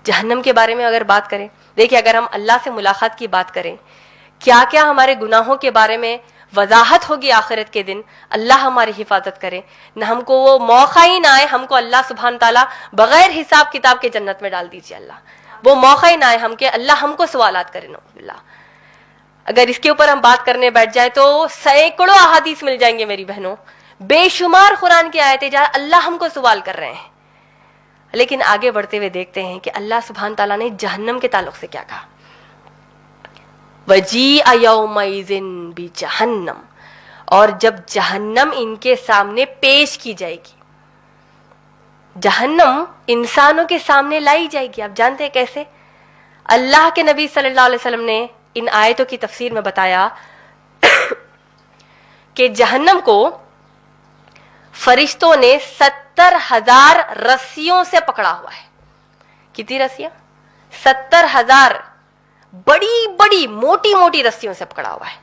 جہنم کے بارے میں اگر بات کریں، دیکھیں اگر ہم اللہ سے ملاقات کی بات کریں، کیا کیا ہمارے گناہوں کے بارے میں وضاحت ہوگی آخرت کے دن، اللہ ہماری حفاظت کرے، نہ ہم کو وہ موقع ہی نہ آئے ہم کو اللہ سبحانہ تعالیٰ بغیر حساب کتاب کے جنت میں ڈال دیجیے، اللہ وہ موقع ہی نہ آئے ہم کہ اللہ ہم کو سوالات کرے، نعوذ باللہ۔ اگر اس کے اوپر ہم بات کرنے بیٹھ جائے تو سینکڑوں احادیث مل جائیں گے میری بہنوں، بے شمار قرآن کی آیتیں جہاں اللہ ہم کو سوال کر رہے ہیں۔ لیکن آگے بڑھتے ہوئے دیکھتے ہیں کہ اللہ سبحانہ تعالیٰ نے جہنم کے تعلق سے کیا کہا، وَجِيءَ يَوْمَئِذٍ بِجَهَنَّمَ، اور جب جہنم ان کے سامنے پیش کی جائے گی، جہنم انسانوں کے سامنے لائی جائے گی۔ آپ جانتے ہیں کیسے؟ اللہ کے نبی صلی اللہ علیہ وسلم نے ان آیتوں کی تفسیر میں بتایا کہ جہنم کو فرشتوں نے 70,000 رسیوں سے پکڑا ہوا ہے۔ کتنی رسیاں؟ 70,000 بڑی بڑی موٹی موٹی رسیوں سے پکڑا ہوا ہے،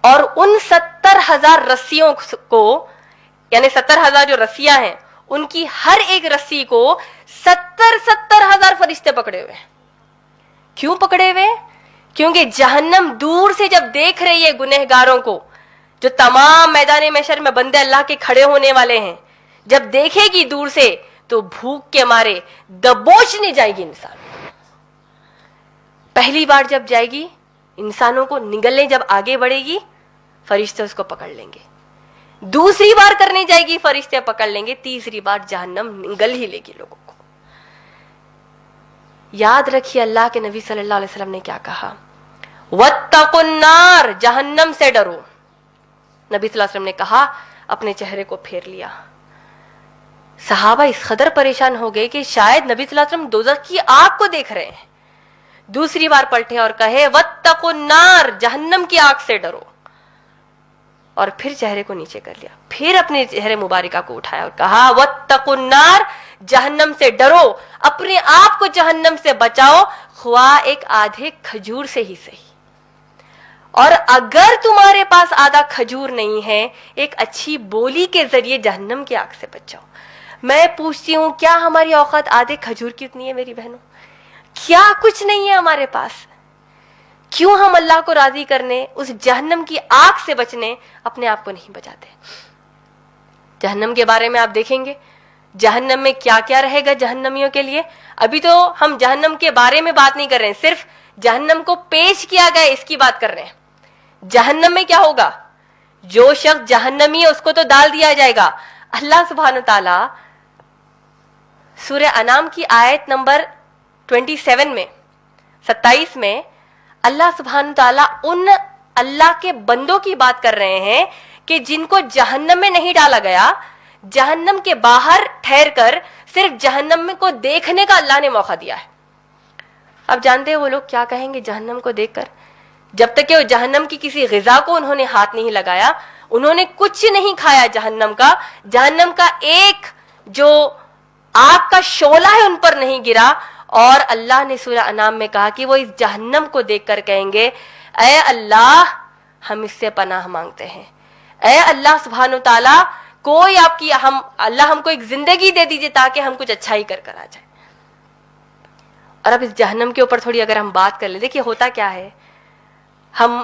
اور ان 70,000 رسیوں کو، یعنی 70,000 جو رسیاں ہیں ان کی ہر ایک رسی کو 70,000 فرشتے پکڑے ہوئے ہیں۔ کیوں پکڑے ہوئے؟ کیونکہ جہنم دور سے جب دیکھ رہی ہے گنہگاروں کو، جو تمام میدان محشر میں بندے اللہ کے کھڑے ہونے والے ہیں، جب دیکھے گی دور سے تو بھوک کے مارے دبوچنے جائے گی انسان۔ پہلی بار جب جائے گی انسانوں کو نگلنے، جب آگے بڑھے گی فرشتے اس کو پکڑ لیں گے، دوسری بار کرنے جائے گی فرشتے پکڑ لیں گے، تیسری بار جہنم نگل ہی لے گی لوگوں کو۔ یاد رکھیے اللہ کے نبی صلی اللہ علیہ وسلم نے کیا کہا، وَاتَّقُوا النَّارَ، جہنم سے ڈرو۔ نبی صلی اللہ علیہ وسلم نے کہا، اپنے چہرے کو پھیر لیا۔ صحابہ اس قدر پریشان ہو گئے کہ شاید نبی صلی اللہ علیہ وسلم دوزخ کی آگ کو دیکھ رہے ہیں۔ دوسری بار پلٹے اور کہے، وَاتَّقُوا النَّارَ، جہنم کی آگ سے ڈرو، اور پھر چہرے کو نیچے کر لیا، پھر اپنے چہرے مبارکہ کو اٹھایا اور کہا، وَاتَّقُوا النَّارَ، جہنم سے ڈرو، اپنے آپ کو جہنم سے بچاؤ، خواہ ایک آدھے کھجور سے ہی صحیح، اور اگر تمہارے پاس آدھا کھجور نہیں ہے، ایک اچھی بولی کے ذریعے جہنم کی آگ سے بچاؤ۔ میں پوچھتی ہوں، کیا ہماری اوقات آدھے کھجور کی اتنی ہے میری بہنوں؟ کیا کچھ نہیں ہے ہمارے پاس؟ کیوں ہم اللہ کو راضی کرنے، اس جہنم کی آگ سے بچنے اپنے آپ کو نہیں بچاتے؟ جہنم کے بارے میں آپ دیکھیں گے جہنم میں کیا کیا رہے گا جہنمیوں کے لیے۔ ابھی تو ہم جہنم کے بارے میں بات نہیں کر رہے ہیں، صرف جہنم کو پیش کیا گیا اس کی بات کر رہے ہیں۔ جہنم میں کیا ہوگا؟ جو شخص جہنمی ہے اس کو تو ڈال دیا جائے گا۔ اللہ سبحانہ تعالی سورہ انعام کی آیت نمبر 27 میں اللہ سبحانہ تعالیٰ ان اللہ کے بندوں کی بات کر رہے ہیں کہ جن کو جہنم میں نہیں ڈالا گیا، جہنم کے باہر ٹھہر کر صرف جہنم میں کو دیکھنے کا اللہ نے موقع دیا ہے۔ اب جانتے ہیں وہ لوگ کیا کہیں گے جہنم کو دیکھ کر؟ جب تک کہ وہ جہنم کی کسی غذا کو انہوں نے ہاتھ نہیں لگایا، انہوں نے کچھ نہیں کھایا جہنم کا ایک جو آگ کا شعلہ ہے ان پر نہیں گرا، اور اللہ نے سورہ انعام میں کہا کہ وہ اس جہنم کو دیکھ کر کہیں گے، اے اللہ ہم اس سے پناہ مانگتے ہیں، اے اللہ سبحانہ تعالیٰ کوئی آپ کی اللہ ہم کو ایک زندگی دے دیجئے تاکہ ہم کچھ اچھا ہی کر آ جائے۔ اور اب اس جہنم کے اوپر تھوڑی اگر ہم بات کر لیں، دیکھیے ہوتا کیا ہے، ہم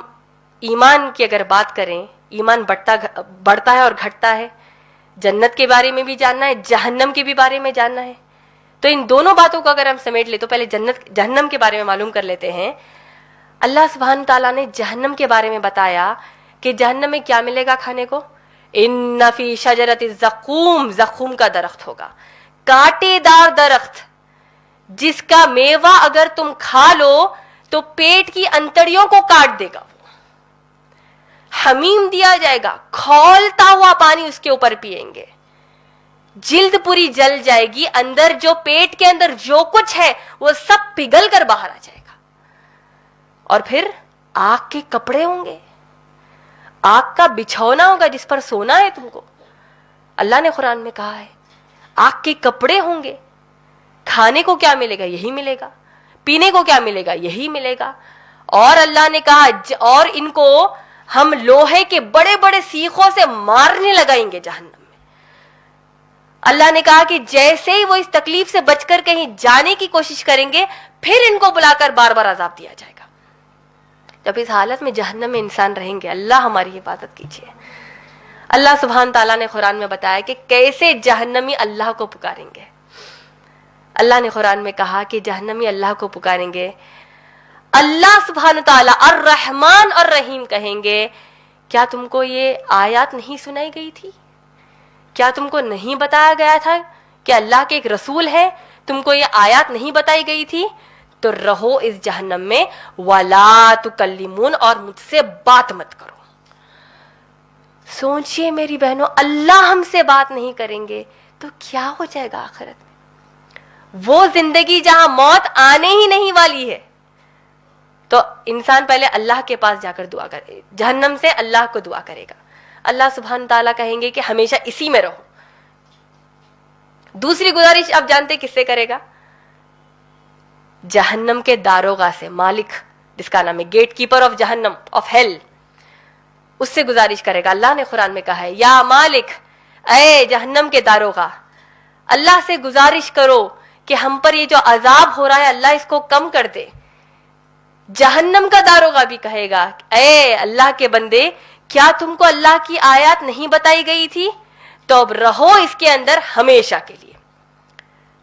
ایمان کی اگر بات کریں، ایمان بڑھتا ہے اور گھٹتا ہے، جنت کے بارے میں بھی جاننا ہے، جہنم کے بھی بارے میں جاننا ہے، تو ان دونوں باتوں کو اگر ہم سمیٹ لیں تو پہلے جہنم کے بارے میں معلوم کر لیتے ہیں۔ اللہ سبحانہ تعالیٰ نے جہنم کے بارے میں بتایا کہ جہنم میں کیا ملے گا کھانے کو، ان فی شجرۃ الزقوم، زقوم کا درخت ہوگا، کانٹے دار درخت جس کا میوہ اگر تم کھا لو تو پیٹ کی انتڑیوں کو کاٹ دے گا، حمیم دیا جائے گا، کھولتا ہوا پانی اس کے اوپر پیئیں گے، جلد پوری جل جائے گی، اندر جو پیٹ کے اندر جو کچھ ہے وہ سب پگھل کر باہر آ جائے گا، اور پھر آگ کے کپڑے ہوں گے، آگ کا بچھونا ہوگا جس پر سونا ہے تم کو، اللہ نے قرآن میں کہا ہے آگ کے کپڑے ہوں گے۔ کھانے کو کیا ملے گا؟ یہی ملے گا۔ پینے کو کیا ملے گا؟ یہی ملے گا۔ اور اللہ نے کہا اور ان کو ہم لوہے کے بڑے بڑے سیخوں سے مارنے لگائیں گے جہنم میں، اللہ نے کہا کہ جیسے ہی وہ اس تکلیف سے بچ کر کہیں جانے کی کوشش کریں گے پھر ان کو بلا کر بار بار عذاب دیا جائے گا. جب اس حالت میں جہنم میں انسان رہیں گے, اللہ ہماری حفاظت کیجیے. اللہ سبحانہ تعالیٰ نے قرآن میں بتایا کہ کیسے جہنمی اللہ کو پکاریں گے. اللہ نے قرآن میں کہا کہ جہنمی اللہ کو پکاریں گے, اللہ سبحانہ تعالیٰ الرحمن اور رحیم کہیں گے, کیا تم کو یہ آیات نہیں سنائی گئی تھی؟ کیا تم کو نہیں بتایا گیا تھا کہ اللہ کے ایک رسول ہے؟ تم کو یہ آیات نہیں بتائی گئی تھی؟ تو رہو اس جہنم میں, وَلَا تُكَلِّمُونَ, اور مجھ سے بات مت کرو. سوچئے میری بہنوں, اللہ ہم سے بات نہیں کریں گے تو کیا ہو جائے گا آخرت میں؟ وہ زندگی جہاں موت آنے ہی نہیں والی ہے. تو انسان پہلے اللہ کے پاس جا کر دعا کرے, جہنم سے اللہ کو دعا کرے گا. اللہ سبحانہ تعالیٰ کہیں گے کہ ہمیشہ اسی میں رہو. دوسری گزارش آپ جانتے کس سے کرے گا؟ جہنم کے داروغہ سے, مالک جس کا نام ہے گیٹ کیپر آف جہنم, آف ہیل, اس سے گزارش کرے گا. اللہ نے قرآن میں کہا ہے, یا مالک, اے جہنم کے داروغہ, اللہ سے گزارش کرو کہ ہم پر یہ جو عذاب ہو رہا ہے اللہ اس کو کم کر دے. جہنم کا داروغہ بھی کہے گا, اے اللہ کے بندے, کیا تم کو اللہ کی آیات نہیں بتائی گئی تھی؟ تو اب رہو اس کے اندر ہمیشہ کے لیے.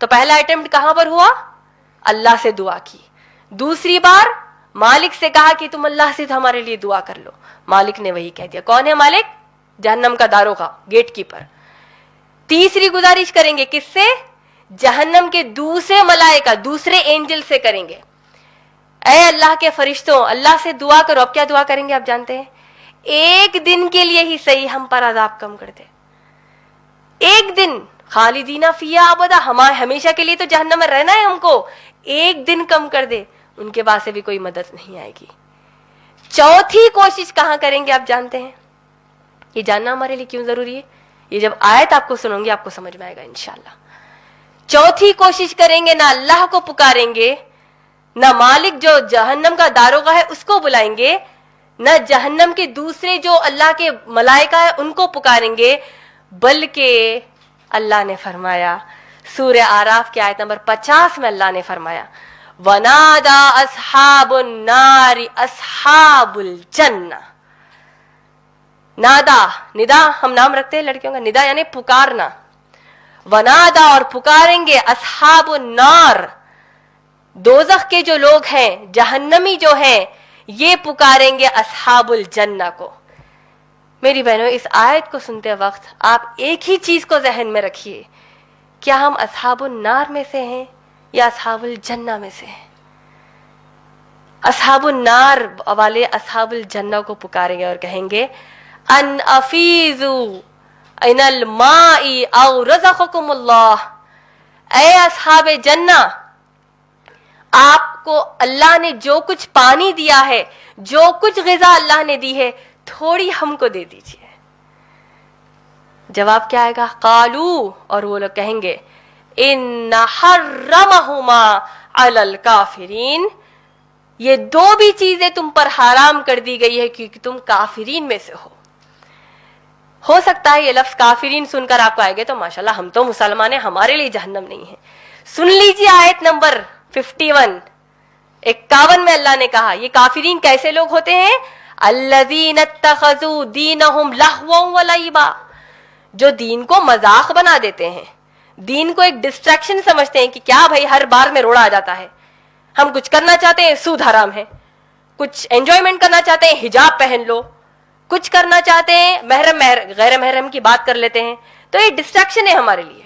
تو پہلا اٹیمپٹ کہاں پر ہوا؟ اللہ سے دعا کی. دوسری بار مالک سے کہا کہ تم اللہ سے ہمارے لیے دعا کر لو. مالک نے وہی کہہ دیا. کون ہے مالک؟ جہنم کا داروغہ, گیٹ کیپر. تیسری گزارش کریں گے کس سے؟ جہنم کے دوسرے ملائکہ, دوسرے اینجل سے کریں گے, اے اللہ کے فرشتوں, اللہ سے دعا کرو. اب کیا دعا کریں گے آپ جانتے ہیں؟ ایک دن کے لیے ہی صحیح ہم پر عذاب کم کر دے. ایک دن, خالدین فیہا ابدا, ہمیشہ کے لیے تو جہنم میں رہنا ہے ہم کو, ایک دن کم کر دے. ان کے پاس سے بھی کوئی مدد نہیں آئے گی. چوتھی کوشش کہاں کریں گے آپ جانتے ہیں؟ یہ جاننا ہمارے لیے کیوں ضروری ہے؟ یہ جب آیت آپ کو سنوں گی آپ کو سمجھ میں آئے گا انشاءاللہ. چوتھی کوشش کریں گے, نہ اللہ کو پکاریں گے, نہ مالک جو جہنم کا داروغہ ہے اس کو بلائیں گے, نہ جہنم کے دوسرے جو اللہ کے ملائکہ ہے ان کو پکاریں گے, بلکہ اللہ نے فرمایا سورہ آراف کی آیت نمبر 50 میں اللہ نے فرمایا, وَنَادَى أَصْحَابُ النَّارِ أَصْحَابُ الْجَنَّةِ. نادا, ندا ہم نام رکھتے ہیں لڑکیوں کا, ندا یعنی پکارنا. ونادا, اور پکاریں گے, اصحاب النار, دوزخ کے جو لوگ ہیں, جہنمی جو ہیں, یہ پکاریں گے اصحاب الجنہ کو. میری بہنوں, اس آیت کو سنتے وقت آپ ایک ہی چیز کو ذہن میں رکھیے, کیا ہم اصحاب النار میں سے ہیں یا اصحاب الجنہ میں سے ہیں؟ اصحاب النار والے اصحاب الجنہ کو پکاریں گے اور کہیں گے, ان افیزو ان الماء او رزقکم اللہ. اے اصحاب جنہ, آپ کو اللہ نے جو کچھ پانی دیا ہے, جو کچھ غذا اللہ نے دی ہے, تھوڑی ہم کو دے دیجیے. جواب کیا آئے گا؟ قالو, اور وہ لوگ کہیں گے, ان حرمہما علی الکافرین, یہ دو بھی چیزیں تم پر حرام کر دی گئی ہے کیونکہ تم کافرین میں سے ہو سکتا ہے یہ لفظ کافرین سن کر آپ کو آئے گے تو ماشاءاللہ ہم تو مسلمان ہیں, ہمارے لیے جہنم نہیں ہے. سن لیجیے آیت نمبر 51 میں اللہ نے کہا یہ کافرین کیسے لوگ ہوتے ہیں؟ الذین اتخذوا دینہم لہوا ولعبا, جو دین کو مذاق بنا دیتے ہیں, دین کو ایک ڈسٹریکشن سمجھتے ہیں کہ کیا بھائی ہر بار میں روڑا آ جاتا ہے, ہم کچھ کرنا چاہتے ہیں سود حرام ہے, کچھ انجوائمنٹ کرنا چاہتے ہیں حجاب پہن لو, کچھ کرنا چاہتے ہیں محرم غیر محرم کی بات کر لیتے ہیں, تو یہ ڈسٹریکشن ہے ہمارے لیے,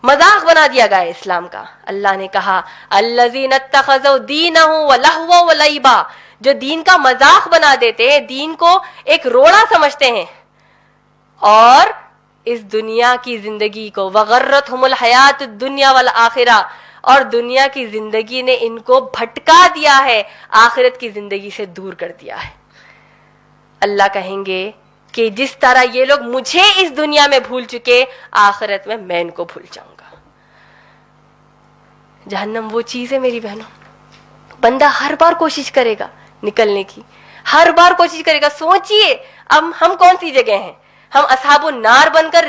مذاق بنا دیا گیا ہے اسلام کا. اللہ نے کہا الذین اتخذوا دینہم ولہوا ولعبا, جو دین کا مذاق بنا دیتے ہیں, دین کو ایک روڑا سمجھتے ہیں, اور اس دنیا کی زندگی کو وغرتہم الحیات الدنیا والآخرہ, اور دنیا کی زندگی نے ان کو بھٹکا دیا ہے, آخرت کی زندگی سے دور کر دیا ہے. اللہ کہیں گے کہ جس طرح یہ لوگ مجھے اس دنیا میں بھول چکے, آخرت میں ان کو بھول جاؤں گا. جہنم وہ چیز ہے میری بہنوں, بندہ ہر بار کوشش کرے گا نکلنے کی, ہر بار کوشش کرے گا. سوچئے اب ہم کون سی جگہ ہیں, ہم اصحاب النار بن کر